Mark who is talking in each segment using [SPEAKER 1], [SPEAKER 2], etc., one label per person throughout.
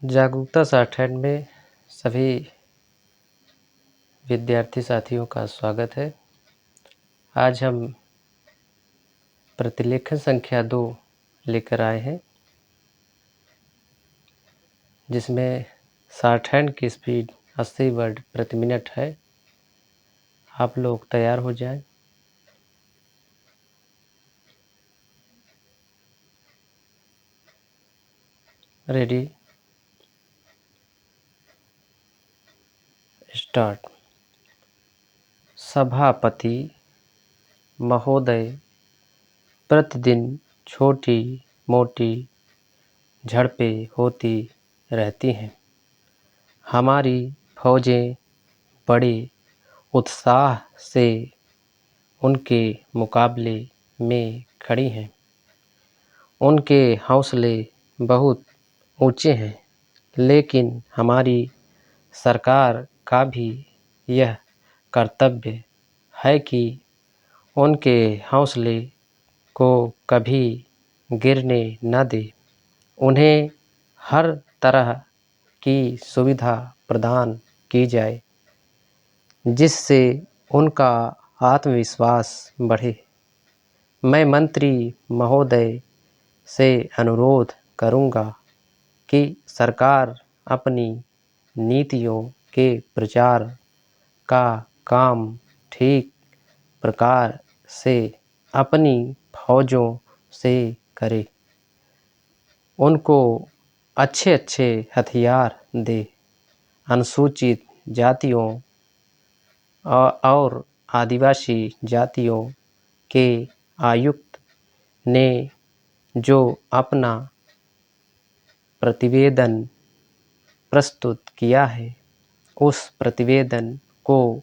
[SPEAKER 1] जागरूकता शॉर्टहैंड में सभी विद्यार्थी साथियों का स्वागत है। आज हम प्रतिलेखन संख्या 2 लेकर आए हैं, जिसमें शॉर्टहैंड की स्पीड 80 वर्ड प्रति मिनट है। आप लोग तैयार हो जाएं। Ready, start. सभापति महोदय, प्रतिदिन छोटी मोटी झड़पें होती रहती हैं। हमारी फौजें बड़े उत्साह से उनके मुकाबले में खड़ी हैं। उनके हौसले बहुत ऊंचे हैं, लेकिन हमारी सरकार का भी यह कर्तव्य है कि उनके हौसले को कभी गिरने न दे। उन्हें हर तरह की सुविधा प्रदान की जाए, जिससे उनका आत्मविश्वास बढ़े। मैं मंत्री महोदय से अनुरोध करूंगा कि सरकार अपनी नीतियों के प्रचार का काम ठीक प्रकार से अपनी फौजों से करे। उनको अच्छे हथियार दे। अनुसूचित जातियों और आदिवासी जातियों के आयुक्त ने जो अपना प्रतिवेदन प्रस्तुत किया है, उस प्रतिवेदन को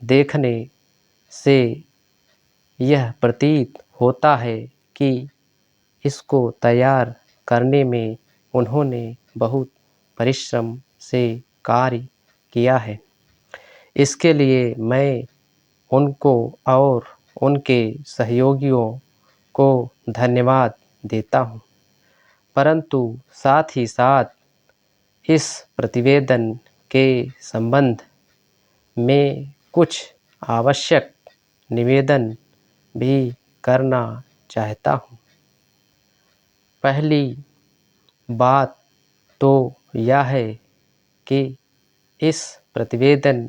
[SPEAKER 1] देखने से यह प्रतीत होता है कि इसको तैयार करने में उन्होंने बहुत परिश्रम से कार्य किया है। इसके लिए मैं उनको और उनके सहयोगियों को धन्यवाद देता हूँ, परंतु साथ ही साथ इस प्रतिवेदन के संबंध में कुछ आवश्यक निवेदन भी करना चाहता हूँ। पहली बात तो यह है कि इस प्रतिवेदन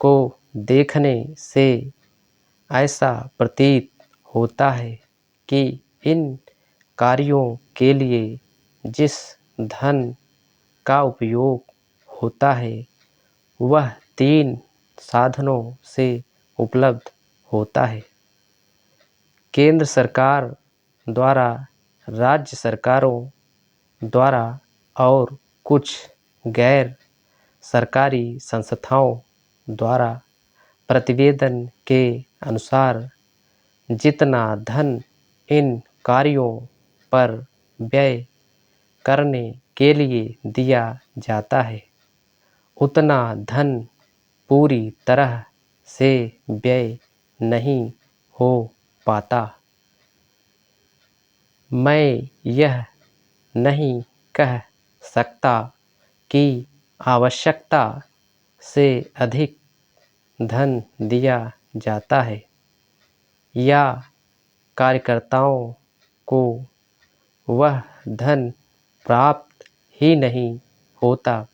[SPEAKER 1] को देखने से ऐसा प्रतीत होता है कि इन कार्यों के लिए जिस धन का उपयोग होता है, वह 3 साधनों से उपलब्ध होता है: केंद्र सरकार द्वारा, राज्य सरकारों द्वारा और कुछ गैर सरकारी संस्थाओं द्वारा। प्रतिवेदन के अनुसार जितना धन इन कार्यों पर व्यय करने के लिए दिया जाता है, उतना धन पूरी तरह से व्यय नहीं हो पाता। मैं यह नहीं कह सकता कि आवश्यकता से अधिक धन दिया जाता है या कार्यकर्ताओं को वह धन प्राप्त ही नहीं होता,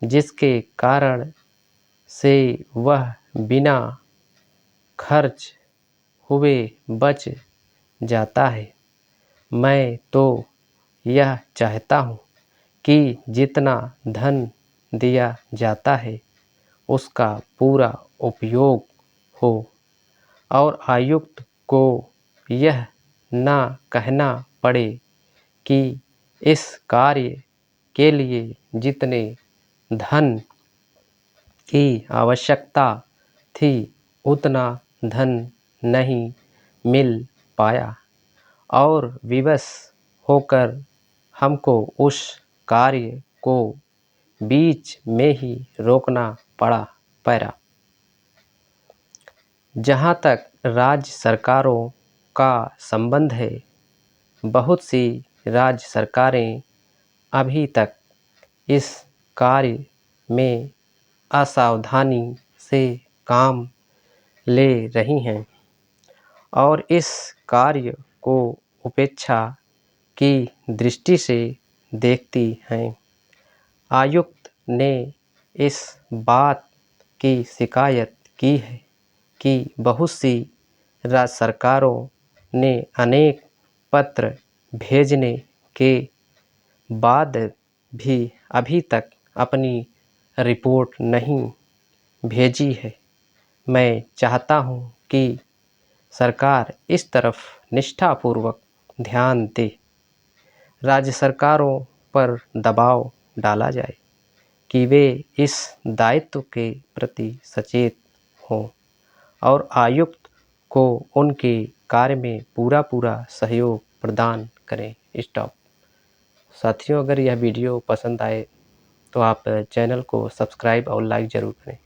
[SPEAKER 1] जिसके कारण से वह बिना खर्च हुए बच जाता है। मैं तो यह चाहता हूँ कि जितना धन दिया जाता है, उसका पूरा उपयोग हो और आयुक्त को यह ना कहना पड़े कि इस कार्य के लिए जितने धन की आवश्यकता थी, उतना धन नहीं मिल पाया और विवश होकर हमको उस कार्य को बीच में ही रोकना पड़ा। जहाँ तक राज्य सरकारों का संबंध है, बहुत सी राज्य सरकारें अभी तक इस कार्य में असावधानी से काम ले रही हैं और इस कार्य को उपेक्षा की दृष्टि से देखती हैं। आयुक्त ने इस बात की शिकायत की है कि बहुत सी राज्य सरकारों ने अनेक पत्र भेजने के बाद भी अभी तक अपनी रिपोर्ट नहीं भेजी है। मैं चाहता हूं कि सरकार इस तरफ निष्ठापूर्वक ध्यान दे। राज्य सरकारों पर दबाव डाला जाए कि वे इस दायित्व के प्रति सचेत हों और आयुक्त को उनके कार्य में पूरा सहयोग प्रदान करें। स्टॉप। साथियों, अगर यह वीडियो पसंद आए तो आप चैनल को सब्सक्राइब और लाइक ज़रूर करें।